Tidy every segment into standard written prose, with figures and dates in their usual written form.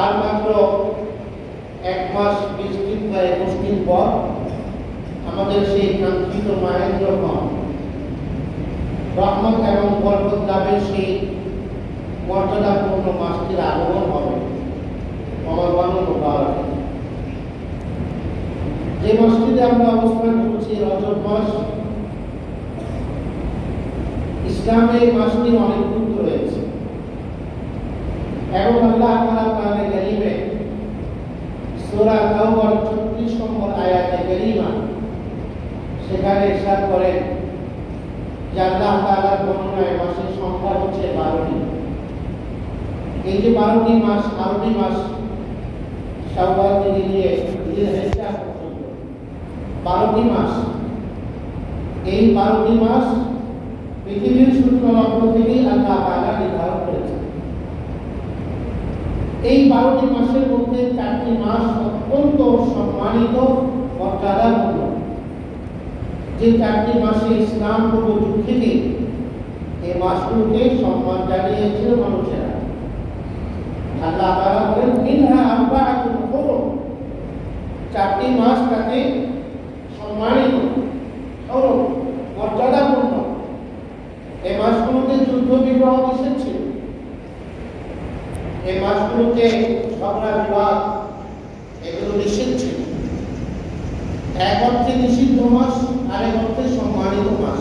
আর মাত্র 1 মাস 20 দিন বা 21 দিন পর আমাদের সেই কাঙ্ক্ষিত মাহেন্দ্র রহমত এবং বরকত লাভের সেই মর্যাদাপূর্ণ মাসটির আগমন হবে। যে মাসটিতে আমরা অবস্থান করছি রজব মাস, ইসলামে এই মাসটির অনেক গুরুত্ব রয়েছে এবং আল্লাহ তাআলা কোরআনে কারীমে সূরা তাওবার 36 নম্বর আয়াতে কারীমা সেখানে ইরশাদ করেন যে আল্লাহ তাআলার বর্ণনায় মাসের সংখ্যা হচ্ছে 12টি। এই যে 12টি মাস, 12টি মাস শাওয়াল থেকে নিয়ে জিলহিজ্জা পর্যন্ত 12টি মাস, এই 12টি মাস পৃথিবীর সূর্য লগ্ন থেকেই আল্লাহ তাআলা নির্ধারণ করেছেন। এই 12টি মাসের মধ্যে 4টি মাস অত্যন্ত সম্মানিত মর্যাদাপূর্ণ, যে 4টি মাসে ইসলাম পূর্ব যুগ থেকে এই মাসগুলোকে সম্মান জানিয়েছিল মানুষেরা। আল্লাহ তাআলা বলেন মিনহা আরবাআতুন হুরুম, 4টি মাস তাতে সম্মানিত, হুরুম মর্যাদাপূর্ণ। এই মাসগুলোতে যুদ্ধ বিগ্রহ নিষেধ ছিল, এই মাসগুলোতে ঝগড়া বিবাদ এগুলো নিষেধ ছিল। এক অর্থে নিষিদ্ধ মাস, আরেক অর্থে সম্মানিত মাস।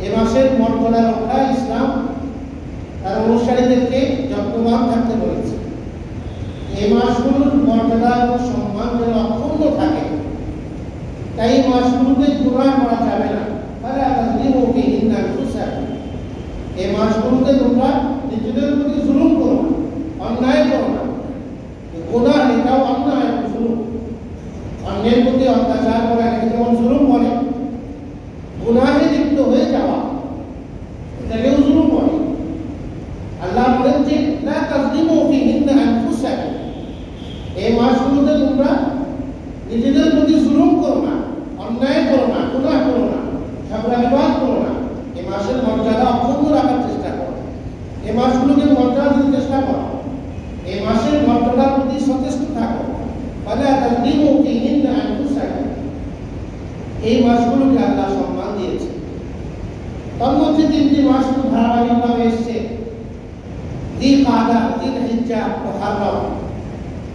এ মাসের মর্যাদা রক্ষা ইসলাম তার অনুসারীদেরকে যত্নবান থাকতে বলেছে। এই মাসগুলোর মর্যাদা ও সম্মান যেন অক্ষুণ্ণ থাকে, তাই এই মাসগুলোতে গুনাহ করা যাবে না। এই মাসগুলোতে তোমরা নিজেদের প্রতি জুলুম করো না, অন্যায় করো না। গুনাহ এটাও অন্যায় এবং জুলুম। অন্যের প্রতি অত্যাচার করা এটাকে যেমন জুলুম বলে, গুনাহে লিপ্ত হয়ে যাওয়া এটাকেও জুলুম বলে। আল্লাহ বলেন যে লা তাযলিমু ফীহিন্না আনফুসাকুম, এই মাসগুলোতে তোমরা নিজেদের প্রতি জুলুম করো না, অন্যায় করো না, গুনাহ করো না, ঝগড়া বিবাদ করো না। এই মাসের মর্যাদা অক্ষুণ্ণ রাখার চেষ্টা করো, এই মাসগুলোকে মর্যাদা দিতে চেষ্টা করো, এই মাসের মর্যাদার প্রতি সচেষ্ট থাকো। ফালা তাযলিমু ফীহিন্না আনফুসাকুম, এই মাসগুলোকে আল্লাহ সম্মান দিয়েছে। তার মধ্যে 3টি মাস খুব ধারাবাহিকভাবে এসছে, যিলকাদা, যিলহিজ্জা, মুহররম,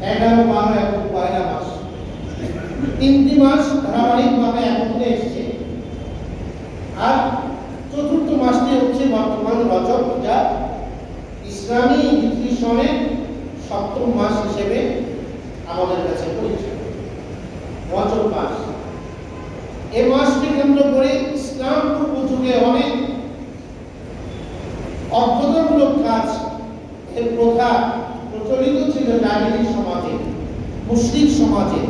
11, 12 এবং পয়লা মাস। 3টি মাস ধারাবাহিকভাবে একত্রে এসছে। আর চতুর্থ মাসটি হচ্ছে বর্তমান রজব, যা ইসলামী হিজরি সনের 7ম মাস হিসেবে আমাদের কাছে পরিচিত। রজব মাস, এই মাসকে কেন্দ্র করে ইসলাম পূর্ব যুগে অনেক অভ্যুদয়মূলক কাজ এর প্রথা প্রচলিত ছিল জাহিলি সমাজে, মুশরিক সমাজে।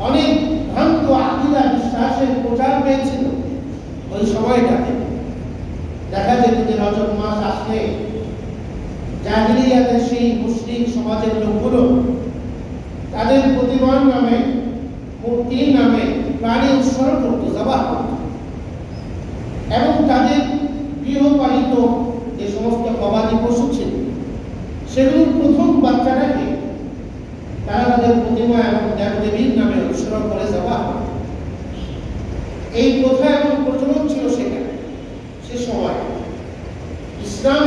অনেক ভ্রান্ত আকীদা বিশ্বাসের প্রচার পেয়েছিল ওই সময়টাতে। দেখা যেত যে রজব মাস আসলে জাহিলিয়াতের সেই মুশরিক সমাজের লোকগুলো তাদের প্রতিমার নামে, মূর্তির নামে প্রাণী উৎসর্গ করত, জবাহ করত, এবং তাদের গৃহপালিত যে সমস্ত গবাদি পশু ছিল সেগুলোর প্রথম বাচ্চাটাকে তারা তাদের প্রতিমা এবং দেবদেবীর নামে উৎসর্গ করে জবাহ করত। এই প্রথা এবং প্রচলন ছিল সেখানে সে সময়। ইসলাম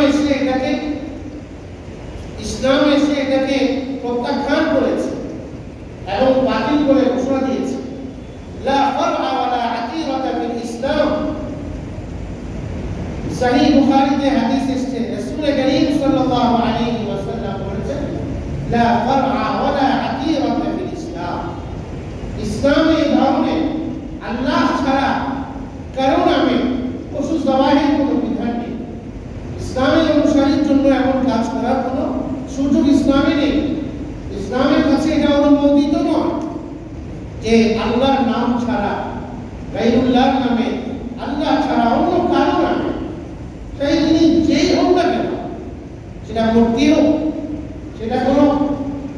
এসে এটাকে প্রত্যাখ্যান করেছে এবং বাতিল করে ঘোষণা দিয়েছে। লা ফারআ ওয়ালা আকিরাতা ফিল ইসলাম। সহিহ বুখারীতে হাদিস এসেছে, রাসূল করিম সাল্লাল্লাহু আলাইহি ওয়াসাল্লাম বলেছেন, লা ফারআ ওয়ালা আকিরাতা ফিল ইসলাম। ইসলামে এই ধরনের আল্লাহ ছাড়া কারো নামে পশু জবাহের কোনো বিধান নেই। ইসলামের অনুসারীর জন্য এমন কাজ করার কোনো সুযোগ ইসলামে নেই। ইসলামের কাছে এটা অনুমোদিত নয় যে আল্লাহর নাম ছাড়া, গায়রুল্লাহর নামে, আল্লাহ ছাড়া অন্য কারো নামে, তাই তিনি যেই হোক না কেন, সেটা মূর্তি হোক, সেটা কোনো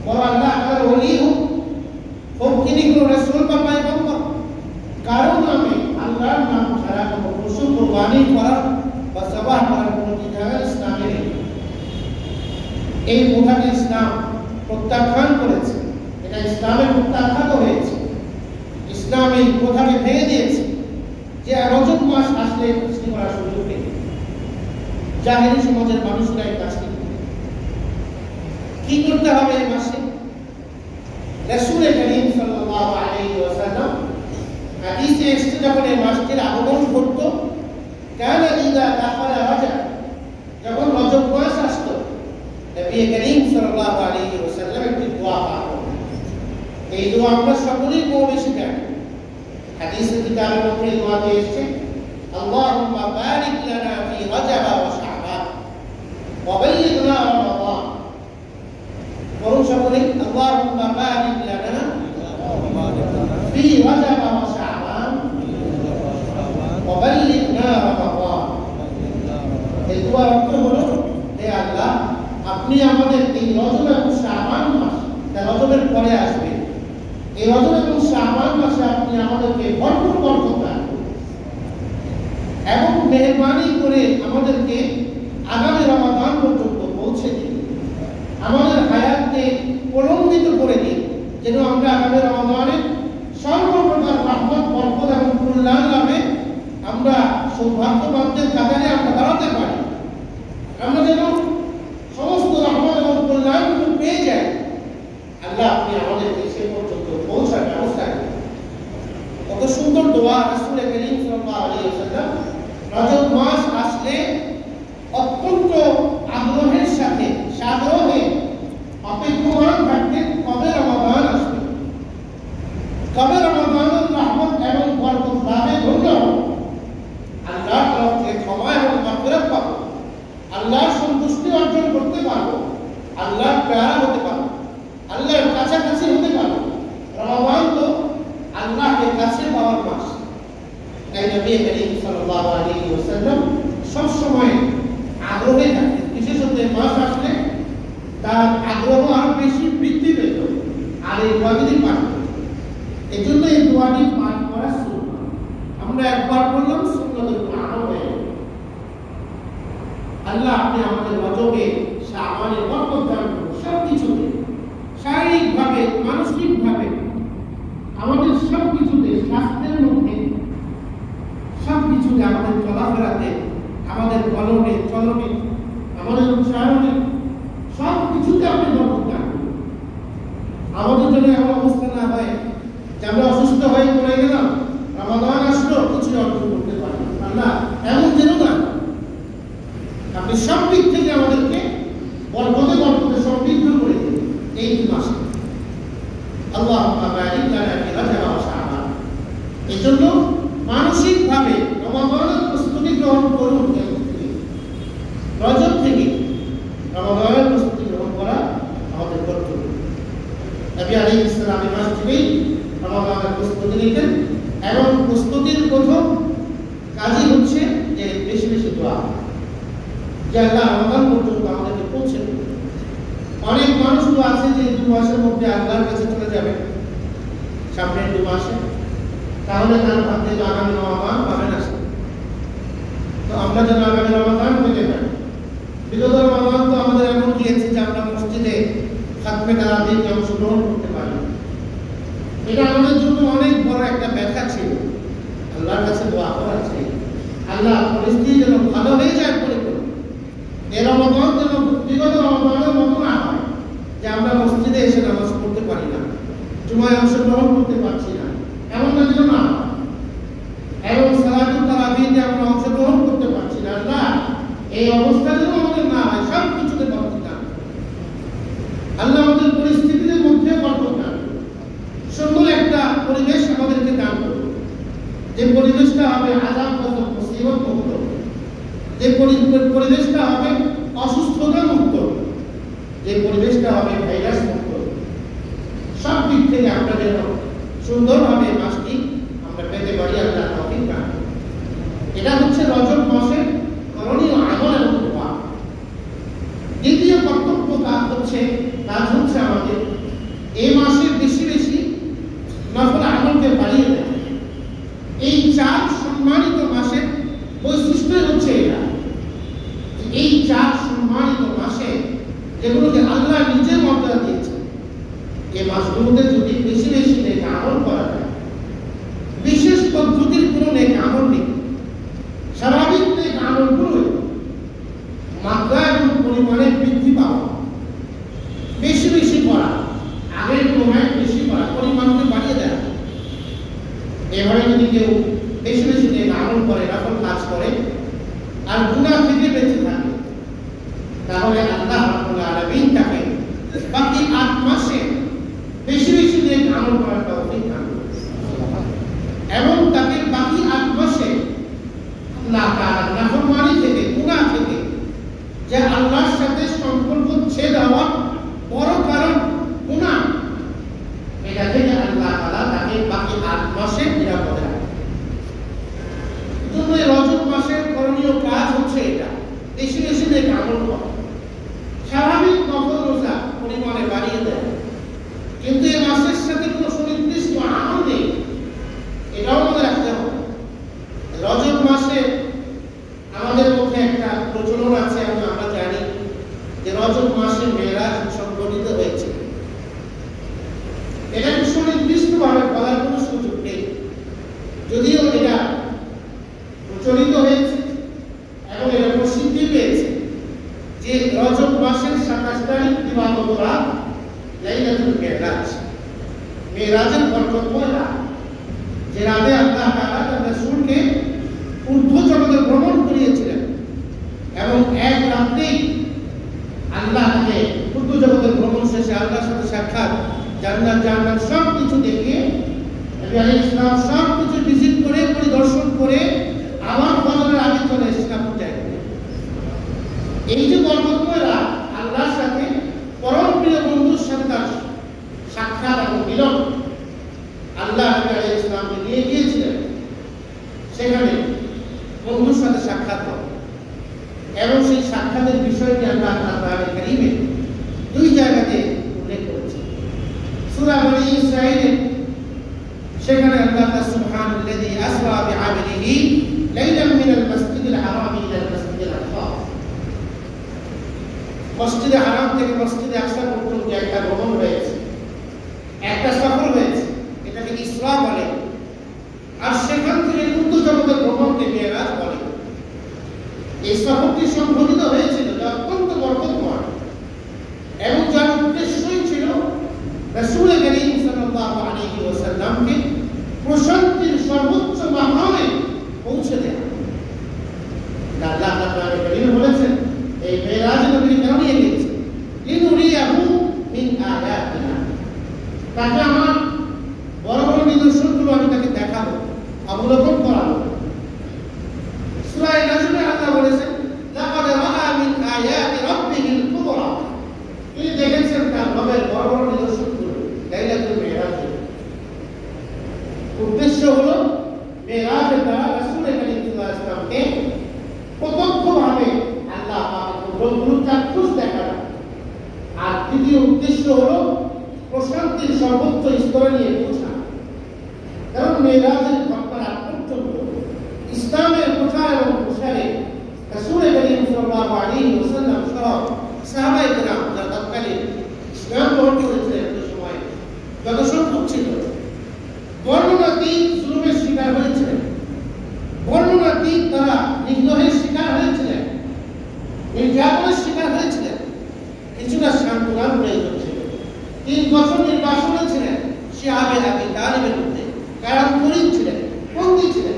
বড় আল্লাহ তাআলার ওলি হোক, তিনি কোনো রাসূল বা পয়গম্বর, কারো নামে আল্লাহর নাম ছাড়া কোনো পশু কুরবানি করার বা জবাহ করার কোনো বিধান ইসলামে নেই। এই প্রথাকে ইসলাম প্রত্যাখ্যান করেছে, এটা ইসলামের প্রত্যাখ্যাত হয়েছে। ইসলাম এই প্রথাকে ভেঙে দিয়েছে যে রজব মাস আসলে কাজটি করার সুযোগ নেই। জাহেলি সমাজের মানুষরা এই কাজটি কি করতে হবে এই মাসে? রাসূল করিম সাল্লাল্লাহু আলাইহি ওয়াসাল্লাম হাদিসে এসেছে যখন এই মাসটির আগমন ঘটতো, কানা ইযা দাখালা রজব, যখন রজব মাস আসতো নবী করিম সাল্লাল্লাহু আলাইহি ওয়াসাল্লাম একটি দোয়া পড়তেন। এই দোয়া আমরা সকলেই কম বেশি জানি। হাদিসে কিতাবের মধ্যে এই দোয়াটি এসেছে, আল্লাহুম্মা বারিক লানা ফি রজব ওয়া শাবান ওয়া বাল্লিগনা রমাদান। বলুন সকলে, আল্লাহুম্মা বারিক লানা ফি রজব ওয়া শাবান ওয়া বাল্লিগনা রমাদান। এই দোয়ার অর্থ হলো, হে আল্লাহ, আপনি আমাদের এই রজব এবং শাবান মাস, রজবের পরে আসবে, এই রজব এবং শাবান মাসে আপনি আমাদেরকে ভরপুর বরকত দান এবং মেহেরবানি করে আমাদেরকে আগামী রমাদান পর্যন্ত পৌঁছে দিন, আমাদের হায়াতকে প্রলম্বিত করে দিন, যেন আমরা আগামী রমাদানে সর্বপ্রকার রহমত, বরকত এবং কল্যাণ লাভে আমরা সৌভাগ্যবানদের কাতারে আমরা দাঁড়াতে পারি। আমরা যেন সমস্ত রহমত এবং কল্যাণগুলো পেয়ে যাই। আল্লাহ আপনি আমাদেরকে সে পর্যন্ত পৌঁছার ব্যবস্থা করেন। কত সুন্দর দোয়া রাসূল করিম সাল্লাল্লাহু আলাইহি ওয়াসাল্লাম রজব মাস আসলে অত্যন্ত আগ্রহের সাথে, সাগ্রহে অপেক্ষমান থাকতেন কবে রমাদান আসবে, কবে রমাদানের রহমত এবং বরকত লাভে ধন্য হব, আল্লাহর তরফ থেকে ক্ষমা এবং মাগফিরাত পাব, আল্লাহর সন্তুষ্টি অর্জন করতে পারব, আল্লাহর প্যারা হতে পারব, আল্লাহর কাছাকাছি হতে পারব। রমাদান তো আল্লাহকে কাছে পাওয়ার মাস। তাই নবী করিম সাল্লাল্লাহু আলাইহি ওয়াসাল্লাম সব সময় আগ্রহে থাকতেন। বিশেষত এই মাস আসলে তার আগ্রহ আরো বেশি বৃদ্ধি পেত আর এই দোয়াটি পাঠ করত। এই জন্য এই দোয়াটি পাঠ করা সুন্নাত। আমরা একবার বললাম, সুন্নাতের আরো হয়ে গেল। আল্লাহ আপনি আমাদের রজবে শাবানে বরকত দান করুন, সব কিছুতে, শারীরিকভাবে, মানসিকভাবে, আমাদের সব কিছুতে, স্বাস্থ্যের মধ্যে, সব কিছুতে, আমাদের চলাফেরাতে, আমাদের বলনে, চলনে, আমাদের উচ্চারণে, সব কিছুতে আপনি বরকত দান করুন। আমাদের জন্য এমন অবস্থা না হয় যে আমরা অসুস্থ হয়ে পড়ে গেলাম, রমাদান আসলো, কিছু অর্জন করতে পারলাম না। আল্লাহ এমন যেন না, আপনি সব দিক থেকে আমাদেরকে বরকতে বরকতে সমৃদ্ধ করে দিন এই মাসে। আল্লাহুম্মা বারিক লানা ফি রজব ওয়া শাবান। এজন্য মানসিকভাবে রমাদানের প্রস্তুতি গ্রহণ করুন। রজব থেকে রমাদানের প্রস্তুতি গ্রহণ করা আমাদের কর্তব্য। নবী আলাইহিস সালাম এই মাস থেকেই রমাদানের প্রস্তুতি নিতেন এবং প্রস্তুতির প্রথম কাজই হচ্ছে যে বেশি বেশি দোয়া, যে আল্লাহ রমাদান পর্যন্ত আমাদেরকে পৌঁছে দেবে। অনেক মানুষ তো আছে যে 2 মাসের মধ্যে আল্লাহর কাছে চলে যাবে, সামনের 2 মাসে, তাহলে তার ভাবতে আগামী রমাদান পাবে না। তো আমরা যেন আগামী রমাদান পেতে পারি। বিগত রমাদান তো আমাদের এমন গিয়েছে যে আমরা মসজিদে খাতমে তারাবিতে অংশগ্রহণ করতে পারি। এটা আমাদের জন্য অনেক বড় একটা ব্যথা ছিল। আল্লাহর কাছে দোয়া করা চাই, আল্লাহ পরিস্থিতি যেন ভালো হয়ে যায় পরিপূর্ণ। এই রমাদান যেন বিগত রমাদানের মতো না হয় যে আমরা মসজিদে এসে নামাজ পড়তে পারি না, জুমায় অংশগ্রহণ করতে পারছি না, এমনটা যেন না হয়। এবং সালাতুত তারাবিতে আমরা অংশগ্রহণ করতে পারছি না। আল্লাহ এই অবস্থা যেন আমাদের না হয়, সব কিছুতে বরকত দান। আল্লাহ আমাদের পরিস্থিতির মধ্যে বরকত দান, সুন্দর একটা পরিবেশ আমাদেরকে দান করুন, যে পরিবেশটা হবে আযাব মুক্ত, মুসিবত মুক্ত, যে পরিবেশটা হবে অসুস্থতা মুক্ত, যে পরিবেশটা হবে ভাইরাস মুক্ত। সব দিক থেকে আমরা যেন সুন্দরভাবে মাসটি আমরা পেতে পারি। আল্লাহ তৌফিক দান করুন। এটা হচ্ছে রজব মাসের করণীয় আমল এবং দোয়া। দ্বিতীয় কর্তব্য কাজ হচ্ছে আমাদের এই মাসে বেশি বেশি নফল আমলকে বাড়িয়ে দেয়। এই 4 সম্মানিত মাসের বৈশিষ্ট্য হচ্ছে এটা, এই 4 সম্মানিত মাসে যেগুলোকে আল্লাহ নিজের মর্যাদা দিয়েছেন, মাসগুলোতে যদি বেশি বেশি নেক আমল করা যায়, বিশেষ পদ্ধতির কোনো নেক আমল নেই, স্বাভাবিক নেক আমলগুলো মাত্রা এবং পরিমাণে বৃদ্ধি পাওয়া, বেশি বেশি করা, আগের তুলনায় বেশি করা, পরিমাণকে বাড়িয়ে দেয়। এভাবে যদি কেউ বেশি বেশি নেক আমল করে, নফল কাজ করে আর গুনাহ থেকে বেঁচে থাকে, তাহলে আল্লাহ রাব্বুল আলামিন তাকে বাকি 8 মাসে বেশি বেশি নেক আমল করার তৌফিক দান করবেন এবং তাকে বাকি 8 মাসে আল্লাহ তাআলা নাফরমানি থেকে, গুনাহ থেকে, যে আল্লাহর সাথে সম্পর্ক ছেদ হওয়ার বড় কারণ গুনাহ, এটা থেকে আল্লাহ তাআলা তাকে বাকি 8 মাসে নিরাপদে রাখবেন। এই রজব মাসের করণীয় কাজ হচ্ছে এটা, বেশি বেশি নেক আমল করা, স্বাভাবিক নফল রোজা পরিমাণে বাড়িয়ে দেয়, কিন্তু এই মাসের সাথে কোনো সুনির্দিষ্ট আমল নেই, এটাও মনে রাখতে হবে। রজব মাসে আমাদের মধ্যে একটা প্রচলন আছে, আমরা জানি যে রজব মাসে মেরাজ সংঘটিত হয়েছে। এটাকে সুনির্দিষ্টভাবে বলার কোনো সুযোগ নেই, যদিও এটা প্রচলিত হয়েছে এবং এটা প্রসিদ্ধি পেয়েছে যে রজব মাসের 27 তারিখ দিবাগত রাত লাইলাতুল মেরাজ, মেরাজের বরকতময় রাত, যে রাতে আল্লাহ তাআলা তার রাসূলকে ঊর্ধ্ব জগতে ভ্রমণ করিয়েছিলেন এবং এক রাতেই আল্লাহ তাকে ঊর্ধ্ব জগতের ভ্রমণ শেষে আল্লাহর সাথে সাক্ষাৎ, জান্নাত জাহান্নাম সব কিছু দেখে নবী আলাইহিস সালাম সব কিছু ভিজিট করে, পরিদর্শন করে আবার ফজরের আগে চলে এসেছিলেন পূজায়। এই যে বরকতময় রাত, আল্লাহর সাথে পরম প্রিয় বন্ধুর সাথে তার সাক্ষাৎ এবং মিলন, আল্লাহ নবী আলাইহিস সালামকে নিয়ে গিয়েছিলেন সেখানে বন্ধুর সাথে সাক্ষাৎ হবে এবং সেই সাক্ষাতের বিষয়টি আল্লাহ তাআলা কারীমে 2 জায়গাতে উল্লেখ করেছেন। সূরা বনী ইসরাঈলে সেখানে আল্লাহ সুবহানাল্লাযী আসরা বিআবদিহি লাইলাম মিনাল মাসজিদিল হারামি ইলাল মাসজিদিল আকসা, মসজিদে হারাম থেকে মসজিদে আকসা পর্যন্ত একটা ভ্রমণ হয়েছে, একটা সফর হয়েছে, এটাকে ইসরা বলে, আর সেখান থেকে ঊর্ধ্ব জগতের ভ্রমণকে মেরাজ বলে। এই সফরটি সংঘটিত হয়েছিল যা অত্যন্ত বরকতময় এবং যার উদ্দেশ্যই ছিল রাসূল করিম সাল্লাল্লাহু আলাইহি ওয়াসাল্লামকে প্রশান্তির সর্বোচ্চ মাকামে পৌঁছে দেওয়া। আল্লাহ তাআলা কারীম বলেছেন এই মেরাজ নবী কেন নিয়ে গিয়েছেন, লিনুরিয়াহু মিন আয়াতিনা, তাকে আমার বড় বড় নিদর্শনগুলো আমি তাকে দেখাবো, অবলোকন করাবো। সূরা নাজমে আল্লাহ বলেছেন লাকাদ রাআ মিন আয়াতি রাব্বিহিল কুবরা, তিনি দেখেছেন তার রবের বড় বড় নিদর্শনগুলো লাইলাতুল মেরাজে। উদ্দেশ্য হলো মেরাজের দ্বারা রাসূল করিম সাল্লাল্লাহু আলাইহি ওয়াসাল্লামকে প্রত্যক্ষভাবে আল্লাহ পাকের রূপগুলো চাক্ষুষ দেখানো, আর দ্বিতীয় উদ্দেশ্য হলো প্রশান্তির সর্বোচ্চ স্তরে নিয়ে পৌঁছানো। কারণ মেরাজের ঘটনার আগ পর্যন্ত ইসলামের প্রচার এবং প্রসারে রাসূল করিম সাল্লাল্লাহু আলাইহি ওয়াসাল্লাম সহ সাহাবায়ে কেরাম যারা তৎকালীন ইসলাম গ্রহণ করেছিলেন ওই সময় যত সংখ্যক ছিল, বর্ণনাতীত জুলুমের শিকার হয়েছিলেন, বর্ণনাতীত তারা নিগ্রহের শিকার হয়েছিলেন, নির্যাতনের শিকার হয়েছিলেন। কিছুটা সান্ত্বনার প্রয়োজন ছিল। 3 বছর নির্বাসনে ছিলেন শিহাবে আবি তালিবের মধ্যে, কারাগারে ছিলেন, বন্দী ছিলেন।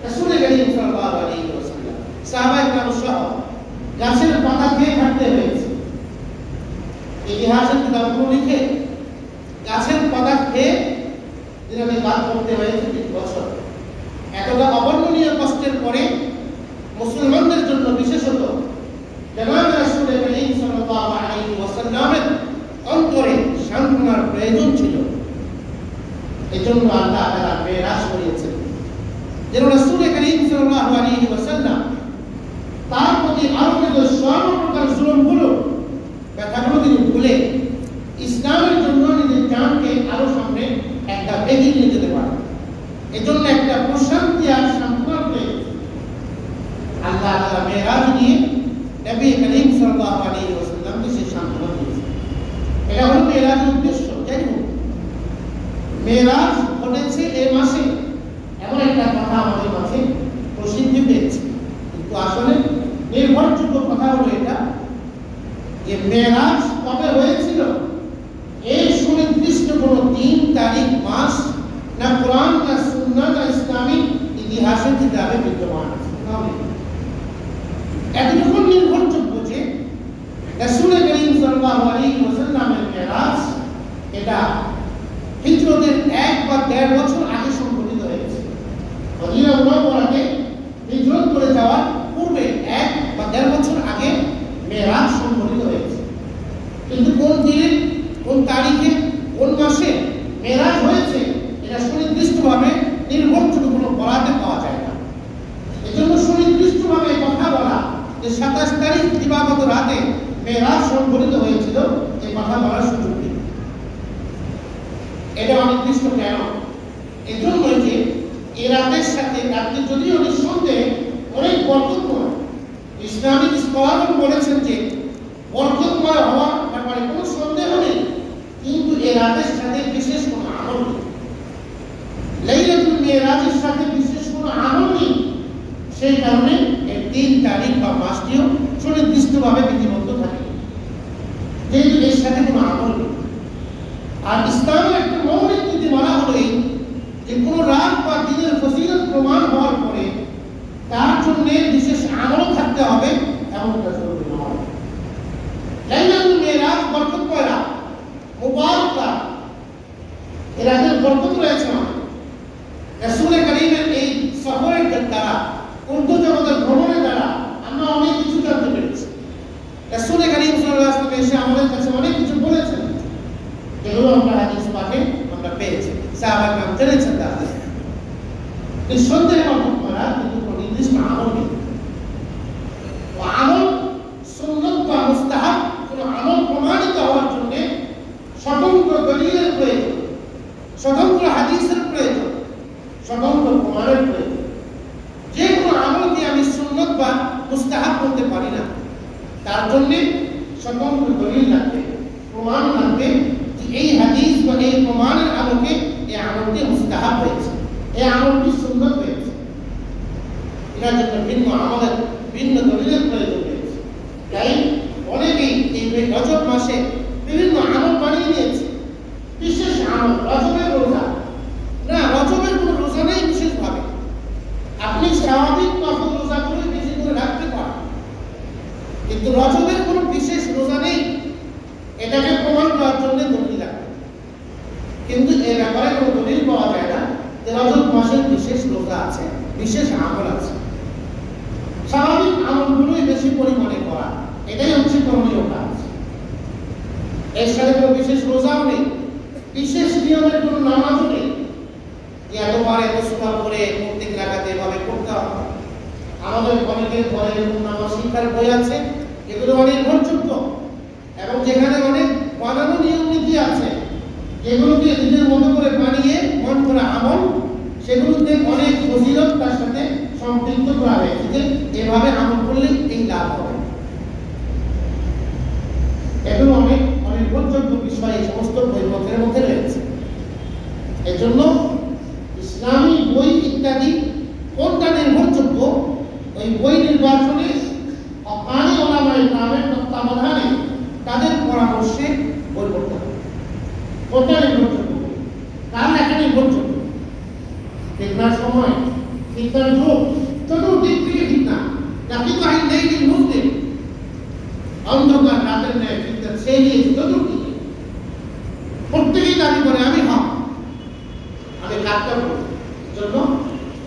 রাসূল করিম সাল্লাল্লাহু আলাইহি ওয়াসাল্লাম সাহাবায়ে কেরাম সহ গাছের পাতা খেয়ে থাকতে হয়েছে। ইতিহাসের কিতাবগুলো লিখে গাছের পাতা খেয়ে দিনে কাজ করতে হয়েছে 3 বছর। এতটা অবর্ণনীয় কষ্টের পরে মুসলমানদের জন্য বিশেষত জনাব রাসূল করিম সাল্লাল্লাহু আলাইহি ওয়াসাল্লামের অন্তরে সান্ত্বনার প্রয়োজন ছিল। এজন্য আল্লাহ তাআলা মেরাজ করিয়েছেন যেন রাসূল করিম সাল্লাল্লাহু আলাইহি ওয়াসাল্লাম তার প্রতি আরোপিত সর্বপ্রকার জুলুমগুলো ব্যথাগুলো তিনি ভুলে ইসলামের জন্য নিজের জানকে আরো সামনে একটা এগিয়ে নিয়ে যেতে পারেন। এজন্য একটা প্রশান্তি আর সান্ত্বনা পেয়েছে। আল্লাহ তাআলা মেরাজ দিয়ে নবী করিম সাল্লাল্লাহু আলাইহি ওয়াসাল্লামকে সেই সান্ত্বনা দিয়েছেন। এটা হলো মেরাজের উদ্দেশ্য। যাই হোক, মেরাজ ঘটেছে এই মাসে, এমন একটা কথা আমাদের মাঝে প্রসিদ্ধি পেয়েছে। কিন্তু আসলে নির্ভরযোগ্য কথা হলো এটা যে মেরাজ কবে হয়েছিল এই সুনির্দিষ্ট কোনো দিন, তারিখ, মাস না কোরআন, না সুন্নাহ, না ইসলামিক ইতিহাসের কিতাবে বিদ্যমান আছে। এতটুকু নির্ভরযোগ্য যে রাসূল করিম সাল্লাল্লাহু আলাইহি ওয়াসাল্লামের মেরাজ এটা হিজরতের 1 বা 1.5 বছর আগে সংঘটিত হয়েছে। মদিনা মুনাওয়ারাতে হিজরত করে যাওয়ার পূর্বে 1 বা 1.5 বছর আগে মেরাজ সংঘটিত হয়েছে। কিন্তু কোন দিনে, কোন তারিখে, কোন মাসে মেরাজ হয়েছে এটা সুনির্দিষ্টভাবে নির্ভরযোগ্য কোনো বরাতে পাওয়া যায় না। এজন্য সুনির্দিষ্টভাবে কথা বলা যে 27 তারিখ দিবাগত রাতে মেরাজ সংঘটিত হয়েছিল এই কথা বলার সুযোগ নেই। এটা অনির্দিষ্ট কেন? এজন্যই যে এই রাতের সাথে রাত্রি যদিও নিঃসন্দেহে অনেক বরকতময়, ইসলামিক স্কলারগণ বলেছেন যে বরকতময় হওয়ার ব্যাপারে কোনো সন্দেহ নেই, কিন্তু এই রাতের সাথে বিশেষ কোনো আমল নেই। লাইলাতুল মিরাজের সাথে বিশেষ কোনো আমল নেই, সেই কারণে এই 3 তারিখ বা মাসটিও সুনির্দিষ্টভাবে বিধিবদ্ধ থাকে, যেহেতু এর সাথে কোনো আমল নেই। আর ইসলামের একটা মৌলিক নীতি মানা হলো এই যে কোনো রাত বা দিনের ফজিলত প্রমাণ হওয়ার পরে তার জন্য বিশেষ আমল থাকতে হবে এমনটা জরুরি নয়। লাইলাতুল মিরাজ বরকতময় রাত, মুবারক রাত, এর রাতের বরকত রয়েছে। রাসূল করিমের এই সফরের দ্বারা, উর্দুজগতের ভ্রমণের দ্বারা আমরা অনেক কিছু জানতে পেরেছি। রাসূল করিম সাল্লাল্লাহু আলাইহি ওয়াসাল্লাম এসে আমাদের কাছে অনেক কিছু বলেছেন, এগুলো আমরা হাদিস পাকে আমরা পেয়েছি, সাহাবায়ে কেরাম জেনেছেন। তাহলে নিঃসন্দেহে বরকতময় রাত, কিন্তু কোনো নির্দিষ্ট আমল নেই। আমল সুন্নাত বা মুস্তাহাব কোনো আমল প্রমাণিত হওয়ার জন্য স্বতন্ত্র দলিলের প্রয়োজন, স্বতন্ত্র হাদিসের প্রয়োজন, স্বতন্ত্র প্রমাণের প্রয়োজন। যে কোনো আমলকে আমি সুন্নাত বা মুস্তাহাব বলতে পারি না, তার জন্য স্বতন্ত্র দলিল লাগবে, প্রমাণ লাগবে যে এই হাদিস বা এই প্রমাণের আলোকে এই আমলটি মুস্তাহাব হয়েছে, এই আমলটি সুন্নাত হয়েছে। এটার জন্য ভিন্ন আমলের ভিন্ন দলিলের প্রয়োজন হয়েছে। তাই অনেকেই এই রজব মাসে বিভিন্ন আমল বানিয়ে নিয়েছে, বিশেষ আমল। রজবের রোজা না, রজবের কোনো রোজা নেই বিশেষভাবে, আপনি স্বাভাবিক নফল রোজাগুলো বেশি করে রাখতে পারেন, কিন্তু রজবের কোনো বিশেষ রোজা নেই, এটাকে প্রমাণ করার জন্য দলিল লাগবে। কিন্তু এ ব্যাপারে কোনো দলিল পাওয়া যায় না যে রজব মাসের বিশেষ রোজা আছে, বিশেষ আমল আছে। স্বাভাবিক আমলগুলোই বেশি পরিমাণে করা, এটাই হচ্ছে করণীয় কাজ। এর সাথে কোনো বিশেষ রোজাও নেই, বিশেষ নিয়মের কোনো নামাজও নেই যে এতবার এত সুন্দর করে প্রত্যেক রাকাতে এভাবে করতে হবে। আমাদের অনেকের ঘরে এরকম নামাজ শিক্ষার বই আছে, এগুলো অনির্ভরযোগ্য এবং যেখানে অনেক বানানো নিয়ম নীতি আছে, যেগুলোকে নিজের মতো করে বানিয়ে মন করা আমল, সেগুলোতে অনেক ফজিলত তার সাথে সম্পৃক্ত করা হয়েছে যে এভাবে আমল করলে এই লাভ হবে। এগুলো অনেক অনির্ভরযোগ্য বিষয় এই সমস্ত বইপত্রের মধ্যে রয়েছে। এজন্য ইসলামী বই ইত্যাদি কোনটা নির্ভরযোগ্য, ওই বই নির্বাচনে হক্কানি উলামায়ে কেরামের তত্ত্বাবধানে তাদের পরামর্শে বই পড়তে হবে। কোনটা নির্ভরযোগ্য, কার লেখা নির্ভরযোগ্য, ফিতনার সময়, ফিতনার যুগ, চতুর্দিক থেকে ফিতনা, নাকি কাহিনী নেই যে মুসলিম অন্ধকার রাতের ন্যায় ফিতনা ছেড়ে চতুর্দিকে, প্রত্যেকেই দাবি করে আমি হক, আমি কাজটা করি। জন্য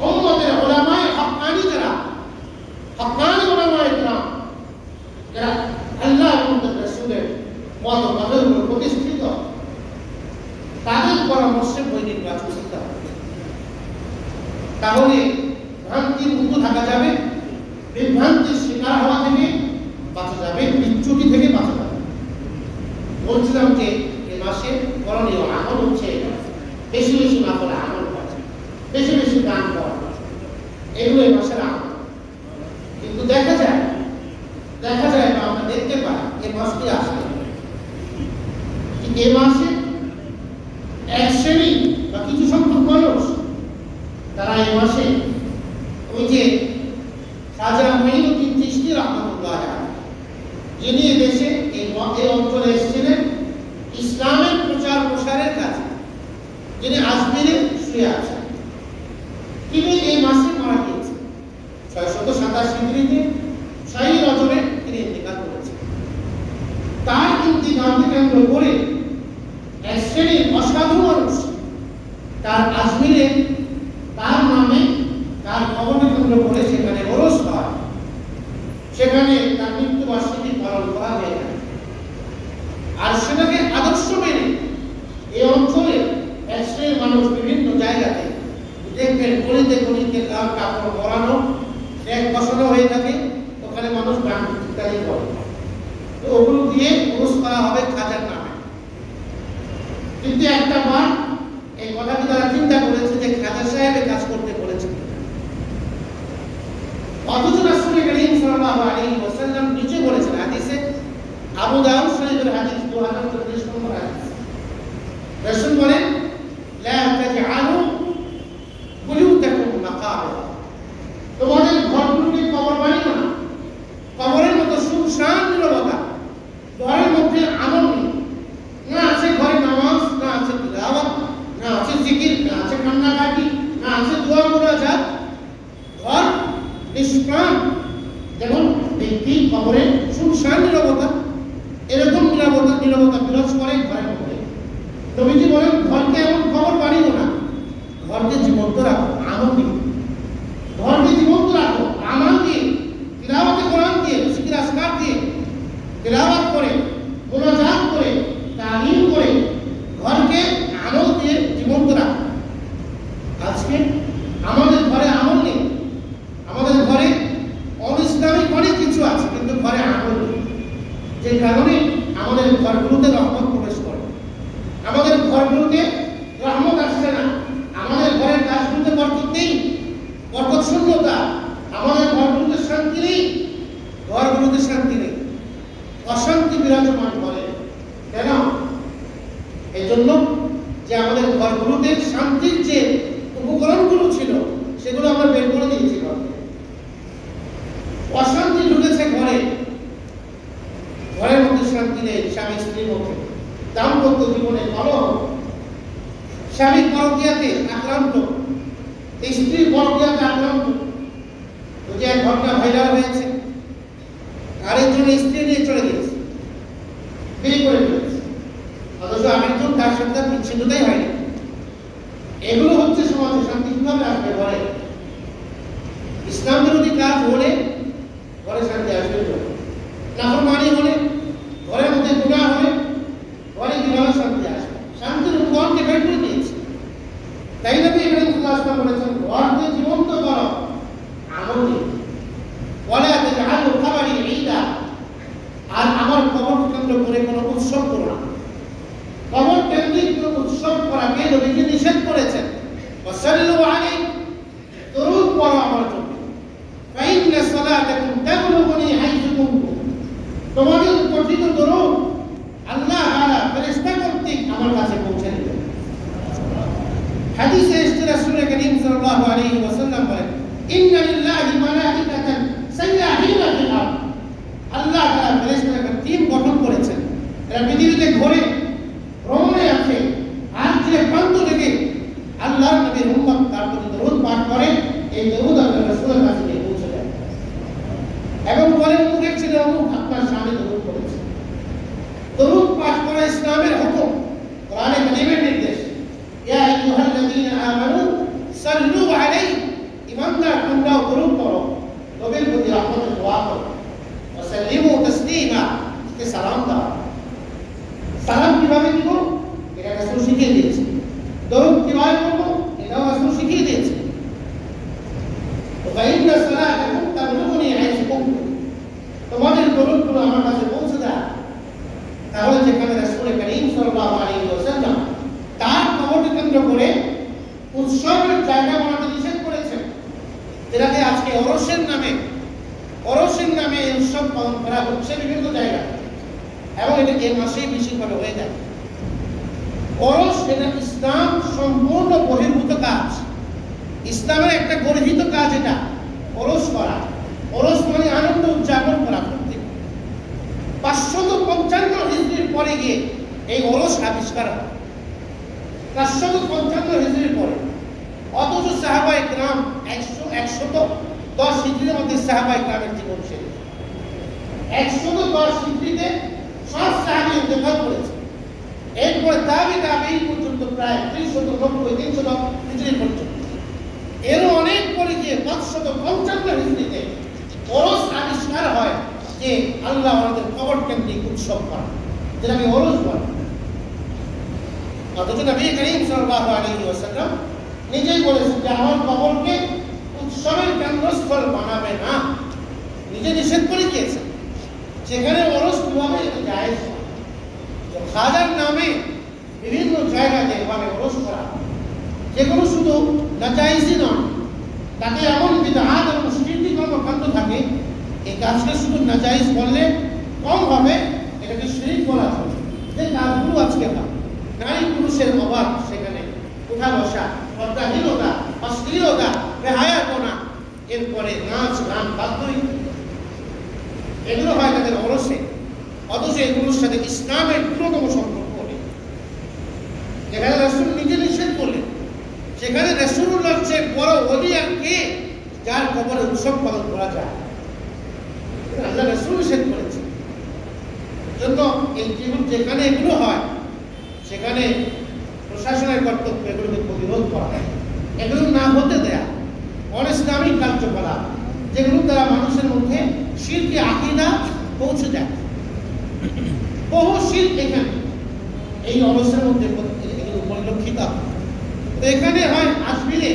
উম্মতের উলামায়ে হক্কানি যারা, হক্কানি উলামায়ে কেরাম যারা আল্লাহ এবং তার রাসূলের মত কথার উপর প্রতিষ্ঠিত, তাদের পরামর্শে বই নির্বাচন করতে হবে। তাহলে ভ্রান্তির মুক্ত থাকা যাবে, বিভ্রান্তির শিকার হওয়া থেকে বাঁচা যাবে, বিচ্যুতি থেকে বাঁচা যাবে। বলছিলাম যে এই মাসে করণীয় আমল হচ্ছে বেশি বেশি নফল আমল করা, বেশি বেশি দান করা, এগুলো এই মাসের আমল। কিন্তু দেখা যায় বা আমরা দেখতে পাই এই মাসটি আসলে এই মাসে এক শ্রেণী বা কিছু সংখ্যক মানুষ তারা এই মাসে ওই যে খাজা মঈনুদ্দিন চিশতি রাহমাতুল্লাহ আলাইহি যিনি দেশে এই অঞ্চলে এসেছিলেন ইসলামের প্রচার প্রসারের কাজে, যিনি আজমিরে শুয়ে আছেন, তিনি এই মাসে মারা গিয়েছেন 687 হিজরিতে 6 রজবে তিনি ইন্তেকাল করেছেন। তার ইন্তেকালকে কেন্দ্র করে এক শ্রেণীর অসাধু মানুষ তার আজমিরে তার নামে তার কবরকে কেন্দ্র করে সেখানে ওরস হয়, সেখানে তার মৃত্যুবার্ষিকী পালন করা হয়ে থাকে। আর সেটাকে আদর্শ মেনে এই অঞ্চলে এক শ্রেণীর মানুষ বিভিন্ন জায়গাতে দেখবেন গলিতে গলিতে লাল কাপড় পরানো, ট্যাগ বসানো হয়ে থাকে, ওখানে মানুষ গান ইত্যাদি করে, তো ওগুলো দিয়ে ওরস করা হবে খাজার নামে। কিন্তু একটা বার এই কথাটি তারা চিন্তা করেছে যে খাজা সাহেবের কাজ করতে বলেছেন, অথচ রাসূল করিম সাল্লাল্লাহু আলাইহি ওয়াসাল্লাম নিচে বলেছেন হাদিসে, আবু দাউদ শরীফের হাদিস 2034 নম্বর হাদিস, রাসূল বলেন লা তাজআলু বুয়ুতাকুম মাকাবির, তোমাদের ঘরগুলোকে কবর বানিও না, কবরের মতো শুনশান নীরবতা, ঘরের মধ্যে আমল নেই, না আছে ঘরে নামাজ, না আছে তিলাওয়াত, না আছে জিকির, না আছে কান্নাকাটি, না আছে দোয়া মুনাজাত, ঘর নিষ্প্রাণ, যেমন ব্যক্তি কবরে শুনশান নীরবতা, এরকম নীরবতা বিরাজ করে ঘরের মধ্যে। নবীজি বলেন ঘরকে এমন কবর বানিও না, ঘরকে জীবন্ত রাখো আমল দিয়ে, ঘরকে জীবন্ত রাখো আমল দিয়ে, তিলাওয়াতে কোরআন দিয়ে, জিকির আসকার দিয়ে, তিলাওয়াত করে, মুনাজাত করে, তালিম করে, ঘরকে আমল দিয়ে জীবন্ত রাখো। আজকে আমাদের ঘরে আমল নেই, আমাদের ঘরে অনিসলামিক অনেক কিছু আছে, কিন্তু ঘরে আমল নেই, যে কারণে আমাদের ঘরগুলোতে রহমত প্রবেশ করে, আমাদের ঘরগুলোতে রহমত আসছে না, আমাদের ঘরের কাজগুলোতে বরকত নেই, বরকত শূন্যতা, আমাদের ঘরগুলোতে শান্তি নেই, ঘরগুলোতে শান্তি নেই, অশান্তি বিরাজমান করে। কেন? এই জন্য যে আমাদের ঘরগুলোতে শান্তির যে উপকরণগুলো ছিল সেগুলো আমরা বের করে দিয়েছি, অশান্তি ঢুকেছে ঘরে, ঘরের মধ্যে শান্তি নেই, স্বামী স্ত্রীর মধ্যে দাম্পত্য জীবনে কলহ, স্বামী পরকীয়াতে আক্রান্ত, স্ত্রী পরকীয়াতে আক্রান্ত, যে এক ঘটনা ভাইরাল হয়েছে, আরেকজন স্ত্রী নিয়ে চলে গেছে, বিয়ে করে ফেলেছে, অথচ আরেকজন তার সাথে বিচ্ছিন্নতাই হয়নি। এগুলো হচ্ছে সমাজে শান্তি কিভাবে আসবে? ঘরে ইসলাম বিরোধী কাজ হলে ঘরে শান্তি আসবে, নাফরমানি হলে, ঘরের মধ্যে গুনাহ হলে ঘরে কিভাবে শান্তি আসবে? শান্তির উপকরণকে বের করে দিয়েছে। তাই নবী ইব্রাহিম সাল্লাল্লাহু আলাইহি ওয়াসাল্লাম বলেছেন ঘরকে জীবন্ত করো আমল দিয়ে, ওয়ালা তাজআলু কবরি ঈদা, আর আমার কবরকে কেন্দ্র করে কোনো উৎসব করো না। কবর কেন্দ্রিক কোনো উৎসব করাকে নবীজি নিষেধ করেছেন। ওয়াসাল্লু আলাইহি, দরুদ পড়ো আমার জন্য, ফাইন্না সালাতাকুম তাবলুগুনি হাইসু কুনতুম, তোমাদের পঠিত দরুদ আল্লাহ তাআলা ফেরেশতা কর্তৃক আমার কাছে পৌঁছে দিবেন। হাদিসে এসেছে রাসূল করিম সাল্লাল্লাহু আলাইহি ওয়াসাল্লাম বলেন ইন্না লিল্লাহি মালাইকাতান সাইয়াহিনা ফিল আরদ, আল্লাহ তাআলা ফেরেশতাদের টিম গঠন করেছেন, এরা পৃথিবীতে ঘোরে, ভ্রমণে আছে, আর যে প্রান্ত থেকে আল্লাহর নবীর উম্মত তার প্রতি দরুদ পাঠ করে, এই দরুদ আল্লাহর রাসূলের কাছে গিয়ে পৌঁছে যায় এবং বলেন মুখের ছেলে অমুক আপনার সামনে দরুদ পড়েছে। দরুদ পাঠ করা ইসলামের হুকুম, কোরআনে কারীমের নির্দেশ, ইয়া আইয়ুহাল্লাযীনা আমানু সাল্লু আলাইহি, ইমানদার তোমরাও দরুদ পড়ো, নবীর প্রতি রহমতের দোয়া করো, ওয়া সাল্লিমু তাসলিমা, কে সালাম দাও। সালাম কিভাবে দিব এটা রাসূল শিখিয়ে দিয়েছে, দরুদ কিভাবে পড়ব এটাও রাসূল শিখিয়ে দিয়েছে। তো ফাইন্না সালাতাকুম তাবলুগুনি হাইসু কুনতুম, তোমাদের দরুদগুলো আমার কাছে পৌঁছে দেয়। তাহলে যেখানে রাসূল করিম সাল্লাল্লাহু আলাইহি ওয়াসাল্লাম তার কবরকে কেন্দ্র করে উৎসবের জায়গা বানাতে নিষেধ করেছেন, যেটাকে আজকে ওরসের নামে এই উৎসব পালন করা হচ্ছে বিভিন্ন জায়গায়, এবং এটা এই মাসেই বেশিরভাগ হয়ে যায়। ওরস এটা ইসলাম সম্পূর্ণ বহির্ভূত কাজ, ইসলামের একটা গর্হিত কাজ এটা ওরস করা। ওরস মানে আনন্দ উদযাপন করা। প্রত্যেক 555 হিজরির পরে গিয়ে এই ওরস আবিষ্কার হয়, 555 হিজরির পরে। অথচ সাহাবায়ে কেরাম 110 হিজরির মধ্যে সাহাবায়ে কেরামের জীবন শেষ। 110 হিজরিতে সব সাহাবী ইন্তেকাল করেছে। এরপরে তাবিঈ পর্যন্ত প্রায় 390 হিজরি পর্যন্ত। এরও অনেক পরে গিয়ে 555 হিজরিতে ওরস আবিষ্কার হয় যে আল্লাহ আমাদের কবর কেন্দ্রিক উৎসব করা, যেটা আমি ওরস বলি। অথচ নবী করিম সাল্লাল্লাহু আলাইহি ওয়াসাল্লাম নিজেই বলেছেন যে আমার কবরকে উৎসবের কেন্দ্রস্থল বানাবে না, নিজে নিষেধ করে দিয়েছেন। সেখানে ওরস কিভাবে জায়েজ হয়? খাজার নামে বিভিন্ন জায়গাতে এভাবে ওরস করা, যেগুলো শুধু নাজায়েজই নয়, তাতে এমন বিদআত এবং শিরকি কর্মকাণ্ড থাকে, এই কাজকে শুধু নাজায়েজ বললে কম হবে, এটাকে শিরক বলা হবে। যে কাজগুলো আজকে হয়, নারী পুরুষের অভাব, সেখানে উঠা বসা, পর্দাহীনতা, অশ্লীলতা, বেহায়াপনা, এরপরে নাচ গান বাদ্যই, এগুলো হয় তাদের ওরসে। অথচ এগুলোর সাথে ইসলামের ন্যূনতম সম্পর্ক নেই। যেখানে রাসূল নিজে নিষেধ করলেন, সেখানে রাসূলুল্লাহর চেয়ে বড় ওলি আর কে যার কবরে উৎসব পালন করা যায়? আল্লাহ রাসূল নিষেধ করেছেন। জন্য এই যেখানে এগুলো হয় সেখানে প্রশাসনের কর্তব্য এগুলোকে প্রতিরোধ করা, এগুলো না হতে দেয়া। অনইসলামিক কার্যকলাপ যেগুলো দ্বারা মানুষের মধ্যে শিরকি আকীদা পৌঁছে যায়, বহু শিরক এখানে এই অবস্থার মধ্যে এগুলো পরিলক্ষিত। তো এখানে হয় আজমিরে,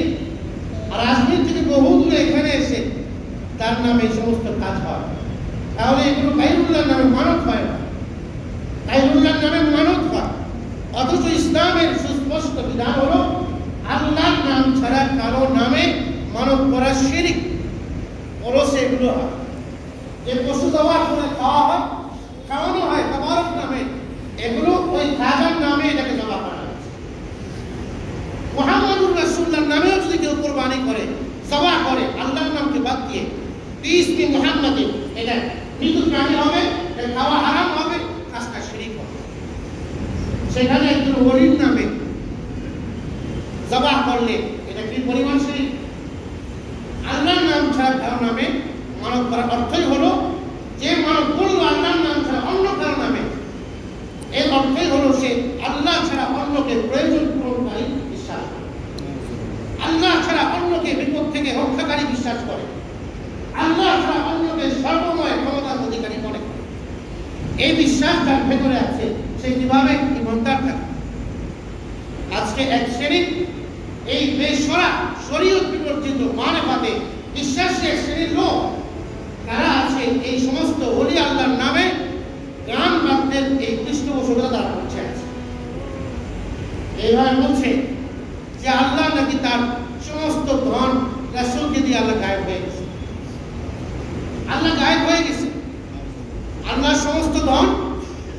আর আজমির থেকে বহু দূরে এখানে এসে তার নামে এই সমস্ত কাজ হয়। তাহলে এগুলো গায়রুল্লাহর নামে মানত হয় না, গায়রুল্লাহর নামে মানত হয়। অথচ ইসলামের সুস্পষ্ট বিধান হলো আল্লাহর নাম ছাড়া কারো নামে মানত করা শিরক। ওরসে এগুলো হয়, যে পশু জবাই করে খাওয়া হয়, খাওয়ানো হয় তাবারক নামে, এগুলো ওই খাজার নামে এটাকে জবাই করা হয়। মুহাম্মদুর রাসূলুল্লাহর নামেও যদি কেউ কুরবানি করে, জবাই করে আল্লাহর নামকে বাদ দিয়ে, বিসমি মুহাম্মাদিন, এটা মৃত প্রাণী হবে, এটা খাওয়া হারাম হবে, কাজটা শিরক হবে। সেখানে একজন ওলির নামে জবাই করলে এটা কি পরিমাণ শিরক? আল্লাহর নাম ছাড়া কারো নামে মানত করার অর্থই হলো যে মানত করলো আল্লাহর নাম ছাড়া অন্য কারো নামে, এর অর্থই হলো সে আল্লাহ ছাড়া অন্যকে প্রয়োজন পূরণকারী বিশ্বাস করে, আল্লাহ ছাড়া অন্যকে বিপদ থেকে রক্ষাকারী বিশ্বাস করে, আল্লাহ ছাড়া অন্যকে সর্বময় ক্ষমতার অধিকারী মনে করে। এই বিশ্বাস যার ভেতরে আছে সে কিভাবে ইমানদার থাকে? আজকে এক শ্রেণী এই বেশরা শরীয়ত বিবর্জিত মানেফাতে বিশ্বাসী এক শ্রেণীর লোক, তারা আছে এই সমস্ত ওলি আল্লাহর নামে গান বাদ্যের এই পৃষ্ঠপোষকতা তারা করছে আছে। এইভাবে বলছে যে আল্লাহ নাকি তার সমস্ত ধন রাসূলকে দিয়ে আল্লাহ গায়েব হয়ে গেছে, আল্লাহ গায়েব হয়ে গেছে, আল্লাহর সমস্ত ধন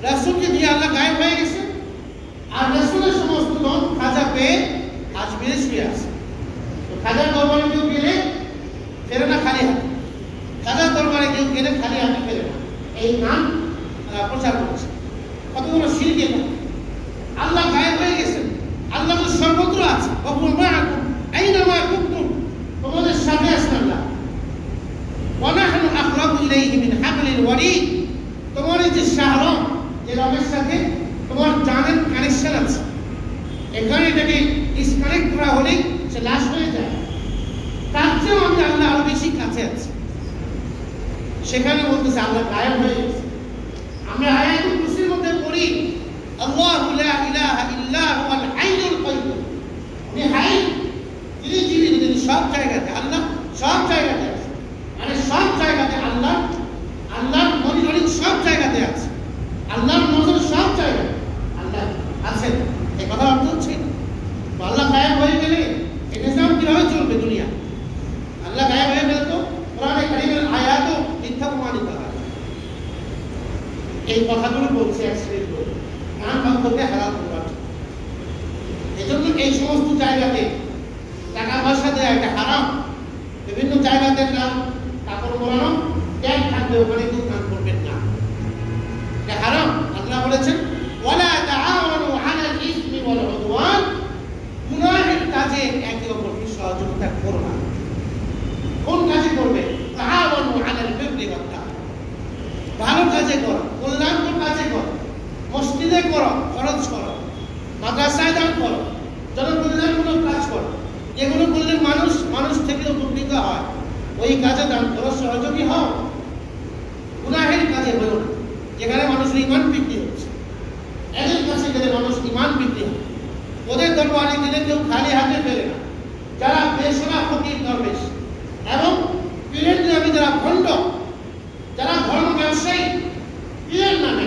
রাসূলকে দিয়ে আল্লাহ গায়েব হয়ে গেছে, আর রাসূলের সমস্ত ধন খাজা পেয়ে আজমিরে শুয়ে আছে। তো খাজার দরবারে কেউ গেলে ফেরে না খালি হাতে, খাজার দরবারে কেউ গেলে খালি হাতে ফেরে না, এই নাম প্রচার করছে। কত বড় শিরক এটা! আল্লাহ গায়েব হয়ে গেছেন, আল্লাহ তো সর্বত্র আছে, আইনামা কুনতুম, তোমাদের সাথে আছেন আল্লাহ। ওয়া নাহনু আকরাবু ইলাইহি মিন হাবলিল ওয়ারিদ, তোমার এই যে শাহরম, যে রবের সাথে তোমার জানের কানেকশন আছে, এখানে এটাকে ডিসকানেক্ট করা হলে সে লাশ হয়ে যায়, তার চেয়েও আমি আল্লাহ আরো বেশি কাছে আছি। সেখানে বলতেছে আল্লাহ গায়েব হয়ে গেছে। আমরা আয়াতুল কুরসির মধ্যে পড়ি আল্লাহু লা ইলাহা ইল্লা হুয়াল হাইয়ুল কাইয়্যুম, উনি হাই, তিনি জীবিত, তিনি সব জায়গাতে, আল্লাহ সব জায়গাতে আছে। মানে সব জায়গাতে আল্লাহ, আল্লাহর মনিটরিং সব জায়গাতে আছে, আল্লাহর নজর সব জায়গায় আল্লাহ আছেন। এই কথা অর্থ হচ্ছে আল্লাহ গায়েব হয়ে গেলে এই নিজাম কিভাবে চলবে দুনিয়া? আল্লাহ গায়েব হয়ে গেলে তো কোরআনে কারীমের আয়াতও মিথ্যা প্রমাণিত হয়। এই কথাগুলো বলছে এক শ্রেণীর লোক গান বাদ্যকে হারাম করার জন্য। এই সমস্ত জায়গাতে টাকা পয়সা দেওয়া এটা হারাম। বিভিন্ন জায়গাতে কাপড় পরানো ট্যাগ থাকবে, ওখানে কেউ কাজ করবেন না, এটা হারাম। আল্লাহ বলেছেন ওয়ালা তাআওয়ানু আলাল ইসমি ওয়াল উদওয়ান, গুনাহের কাজে একে অপরকে সহযোগিতা করো না। কোন কাজে করবে? তাআওয়ানু আলাল বিররি ওয়াত তাকওয়া, ভালো কাজে করো, কল্যাণকর কাজে করো, মসজিদে করো, খরচ করো, মাদ্রাসায় দান করো, জনকল্যাণমূলক কাজ করো, যেগুলো করলে মানুষ থেকে উপকৃত হয়, ওই কাজে দান করো, সহযোগী হও। গুনাহের কাজে হলো না, যেখানে মানুষের ইমান বিক্রি হচ্ছে। এদের কাছে গেলে মানুষ ইমান বিক্রি হয়, ওদের দরবারে গেলে কেউ খালি হাতে ফেরে না। যারা বেসরা ফকির দরবেশ এবং পীরের নামে যারা ভণ্ড, যারা ধর্ম ব্যবসায়ী, পীরের নামে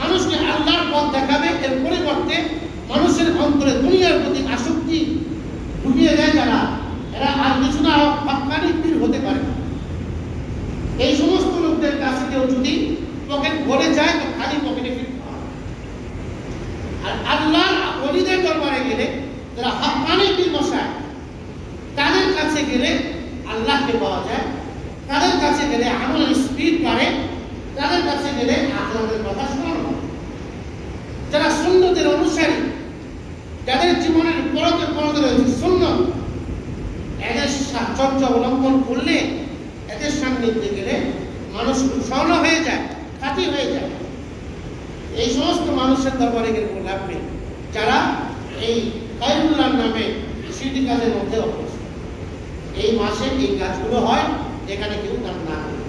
মানুষকে আল্লাহর পথ দেখাবে, এর পরিবর্তে মানুষের অন্তরে দুনিয়ার প্রতি আসক্তি ঢুকিয়ে দেয় যারা, এরা আর কিছু না হক্কানি পীর হতে পারে না। এই সমস্ত লোকদের কাছে কেউ যদি পকেট ভরে যায় তো খালি পকেটে ফিরতে হয়। আর আল্লাহর ওলিদের দরবারে গেলে যারা হক্কানি পীর বসায়, তাদের কাছে গেলে আল্লাহকে পাওয়া যায়, তাদের কাছে গেলে আমলের স্পিড বাড়ে, তাদের কাছে গেলে আল্লাহর কথা শোনানো হয়। যারা সুন্নতের অনুসারী, যাদের জীবনের পরতে পরতে রয়েছে সুন্নত, এদের চর্চা অবলম্বন করলে, এদের সান্নিধ্যে গেলে মানুষ স্বর্ণ হয়ে যায়, খাঁটি হয়ে যায়। এই সমস্ত মানুষের দরবারে গেলে কোনো লাভ নেই, যারা এই খায়রুল্লাহর নামে সিদ্ধি কাজের মধ্যে অভ্যস্ত। এই মাসে এই কাজগুলো হয় যেখানে কেউ তার না করে,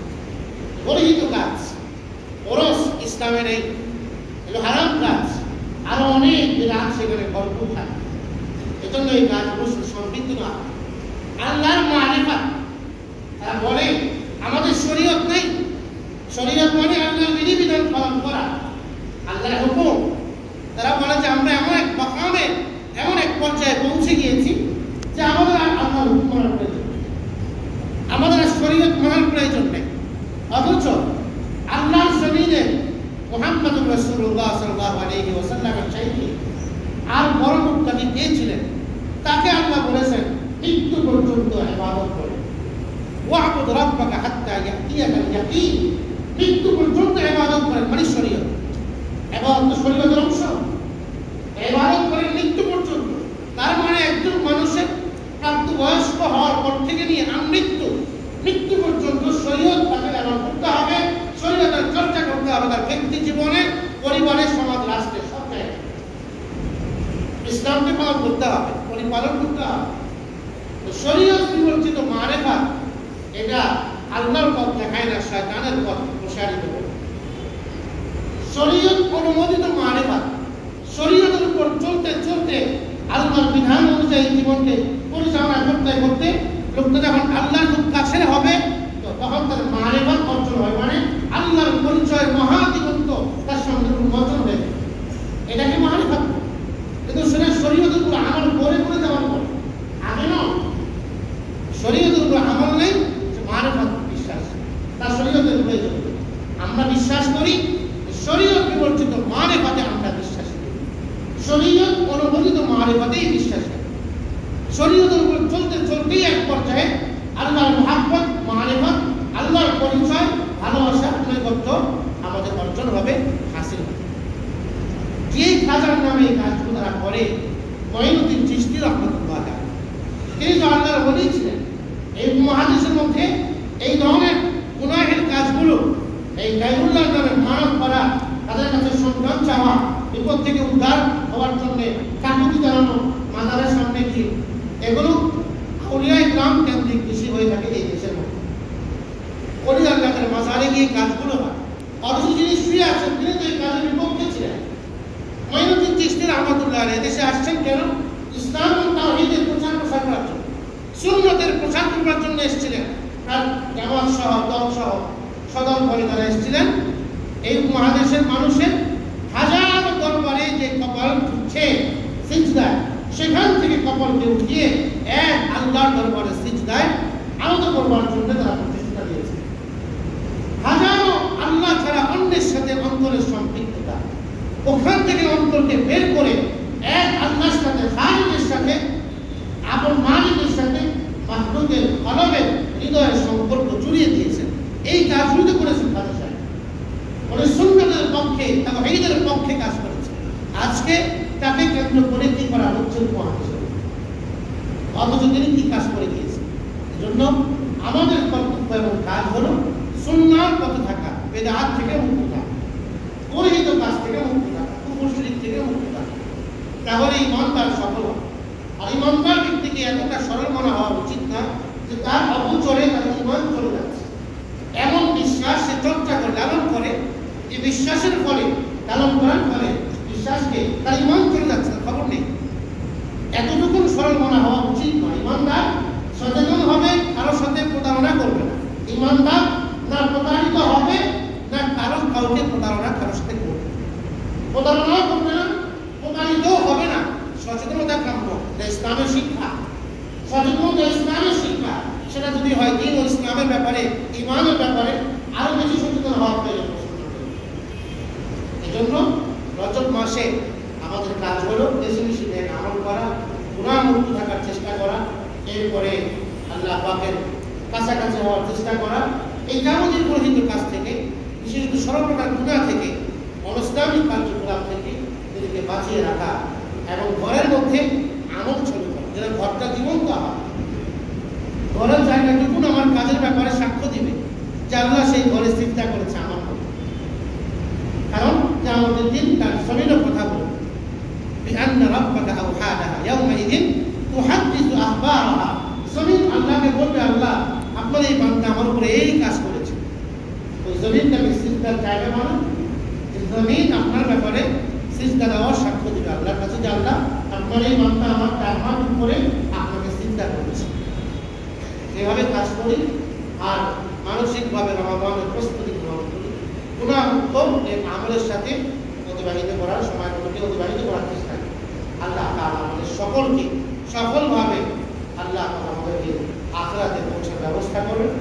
পরিহিত কাজ, ওরস ইসলামের এই এগুলো হারাম কাজ, আরো অনেক বিরাট সেখানে ভরপুর থাকে। এজন্য এই কাজগুলো সুসম্পৃক্ত না। আল্লাহর মারিফাত, তারা বলে আমাদের শরীয়ত নেই, শরীয়ত মানে আল্লাহর বিধিবিধান পালন করা, আল্লাহর হুকুম। তারা বলে যে আমরা এমন এক মাকামে, এমন এক পর্যায়ে পৌঁছে গিয়েছি যে আমাদের আর আল্লাহর হুকুম মানার প্রয়োজন, আমাদের আর শরীয়ত মানার প্রয়োজন নেই। অথচ আল্লাহর জমিনে মুহাম্মদুর রাসূলুল্লাহ সাল্লাল্লাহু আলাইহি ওয়াসাল্লামের চাইতে আর বড় মুত্তাকি কে ছিলেন? তাকে আল্লাহ বলেছেন মৃত্যু পর্যন্ত ইবাদত করে, ওয়া'বুদ রাব্বাকা হাত্তা ইয়াতিয়াকাল ইয়াকিন, মৃত্যু পর্যন্ত ইবাদত করেন, মানে শরীয়ত। ইবাদত শরীয়তের অংশ, ইবাদত করেন মৃত্যু পর্যন্ত। তার মানে একজন মানুষের প্রাপ্তবয়স্ক হওয়ার পর থেকে নিয়ে মৃত্যু পর্যন্ত শরীয়ত তাকে পালন করতে হবে, শরীয়তের চর্চা করতে হবে তার ব্যক্তি জীবনে, পরিবারে, সমাজ, রাষ্ট্রে, সব জায়গায় ইসলামকে পালন করতে হবে, পরিপালন করতে হবে। শরীয়ত বিবর্জিত মারেফাত, এটা আল্লাহর পথ দেখায় না, শয়তানের পথ প্রসারিত করে। শরীয়ত অনুমোদিত মারেফাত, শরীয়তের উপর চলতে চলতে আল্লাহর বিধান অনুযায়ী জীবনকে পরিচালনা করতে করতে লোকটা যখন আল্লাহর খুব কাছের হবে, তখন তার মারেফাত অর্জন হয়, মানে আল্লাহর পরিচয়ের মহাদিগন্ত তার সঙ্গে উন্মোচন হয়ে যায়। এটাকে মারেফাত। কিন্তু সেটা শরীয়তের উপর আমল করে যাওয়ার পর, আগে নয়। শরীয়তের উপর আমল নেই, মারেফাত বিশ্বাস, তার শরীয়তের প্রয়োজন। আমরা বিশ্বাস করি শরীয়ত বিবর্জিত মারেফাতে আমরা বিশ্বাস করি, শরীয়ত অনুমোদিত মারেফাতেই বিশ্বাস করি। শরীয়তের উপর চলতে চলতেই এক পর্যায়ে আল্লাহর মুহাব্বত, মারেফাত, আল্লাহর পরিচয়, ভালোবাসা, নৈকট্য আমাদের অর্জন হবে, হাসিল হবে। যে খাজার নামে এই কাজগুলো তারা করে, মঈনুদ্দিন চিশতি রাহমাতুল্লাহ আলাইহি, তিনি তো আল্লাহর ওলি ছিলেন। এই মুহাদ্দিসের মধ্যে এই ধরনের গুনাহের কাজগুলো, এই গায়রুল্লাহর নামে মানব করা, তাদের কাছে সন্তান চাওয়া, বিপদ থেকে উদ্ধার হওয়ার জন্য কাকুতি জানানো, মাজারের সামনে গিয়ে, এগুলো আউলিয়ায়ে কিরাম কেন্দ্রিক বেশি হয়ে থাকে এই দেশের মধ্যে। ওলি আল্লাহর মাজারে গিয়ে কাজগুলো হয়, অথচ যিনি শুয়ে আছেন তিনি তো এই কাজের বিপক্ষে ছিলেন। মঈনুদ্দিন চিশতি রাহমাতুল্লাহ আলাইহি দেশে আসছেন কেন? ইসলাম ও তাওহীদের প্রচার করার জন্য, সুন্নতের প্রচার করার জন্য এসেছিলেন। আর জামাত সহ, দল সহ, সদল করে তারা এসেছিলেন। এই মহাদেশের মানুষের হাজারো দরবারে যে কপাল ঠুকছে সিজদায়, সেখান থেকে কপালকে উঠিয়ে এক আল্লাহর দরবারে সিজদায় আনত করবার জন্য তারা প্রচেষ্টা দিয়েছে। হাজারো আল্লাহ ছাড়া অন্যের সাথে অন্তরের সম্পৃক্ততা, ওখান থেকে অন্তরকে বের করে এক আল্লাহর সাথে, খালিকের সাথে মাখলুকের কলবের হৃদয়ের সম্পর্ক জুড়িয়ে দিয়েছেন। এই কাজগুলো করেছেন কাজী সাহেব, উনি সুন্নতের পক্ষে তাওহীদের পক্ষে কাজ করেছেন। আজকে তাকে কেন্দ্র করে কি করা হচ্ছে অথচ তিনি কি কাজ করে গিয়েছেন। এজন্য আমাদের কর্তব্য এবং কাজ হলো সুন্নাহর পথে থাকা, বেদাত থেকে মুক্ত থাকা, পরিহিত কাজ থেকে মুক্ত থাকা, কুফর শিরক থেকে মুক্ত থাকা। তাহলে ইমানদার সফল হবে। আর ইমানদার ব্যক্তিকে এতটা সরল মনে হওয়া উচিত না যে তার অবচরে তার ইমান চলে যাচ্ছে। এমন বিশ্বাস সে চর্চা করে, লালন করে, যে বিশ্বাসের ফলে, লালন করার ফলে বিশ্বাসকে তার ইমান চলে যাচ্ছে, তার খবর নেই। এতটুকু সরল মনে হওয়া উচিত নয়। ইমানদার সচেতন হবে, কারোর সাথে প্রতারণা করবে না। ইমানদার না প্রতারিত হবে, না কাউকে প্রতারণা কারোর সাথে করবে, প্রতারণাও করবে না, প্রতারিতও হবে না। সচেতনতা কাম্য, ইসলামের শিক্ষা, সচেতনতা ইসলামের শিক্ষা। সেটা যদি হয় দিন ও ইসলামের ব্যাপারে, ইমানের ব্যাপারে আরো বেশি সচেতন হওয়া প্রয়োজন। এজন্য রজব মাসে আমাদের কাজ হলো বেশি বেশি আমল করা, গুনাহ মুক্ত থাকার চেষ্টা করা, এরপরে আল্লাহ পাকের কাছাকাছি হওয়ার চেষ্টা করা। এই যাবতীয় গৃহীত কাজ থেকে, বিশেষত সর্বপ্রকার গুনাহ থেকে, অনৈসলামিক কার্যকলাপ থেকে নিজেকে বাঁচিয়ে রাখা এবং ঘরের মধ্যে আমল ছবি করা, যেন ঘরটা জীবন্ত হয়। ঘরের জায়গাটুকু আমার কাজের ব্যাপারে সাক্ষ্য দিবে যে আল্লাহ সেই ঘরে চিন্তা করেছে আমার মধ্যে। কারণ যে আমাদের দিন তার জমিনও কথা বলবে, বিআন্না রাব্বাকা আওহালাহা ইয়াওমাইযিন তুহাদ্দিসু আখবারাহা। জমিন আল্লাহকে বলবে, আল্লাহ আপনার এই বান্দা আমার উপরে এই কাজ করেছে। ওই জমিনটাকে সিজদার জায়গা মানে যে জমিন আপনার ব্যাপারে সিজদা দেওয়ার সাক্ষ্য দিবে আল্লাহর কাছে যে আল্লাহ আপনার এই বান্দা আমার উপরে আপনাকে সিজদা করেছে। এভাবে কাজ করি আর মানসিকভাবে রমাদানের প্রস্তুতি গ্রহণ করি। গুনাহমুক্ত এই আমলের সাথে অতিবাহিত করার সময়গুলোকে অতিবাহিত করার চেষ্টা করি। আল্লাহ তাআলা আমাদের সকলকে সফলভাবে আল্লাহ তাআলা আমাদেরকে আখিরাতে পৌঁছার ব্যবস্থা করবেন।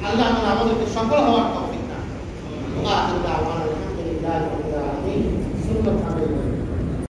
আল্লাহ তাআলা আমাদেরকে সফল হওয়ার তৌফিক দান করুন। আলহামদুলিল্লাহি রাব্বিল আলামিন। সুন্নাত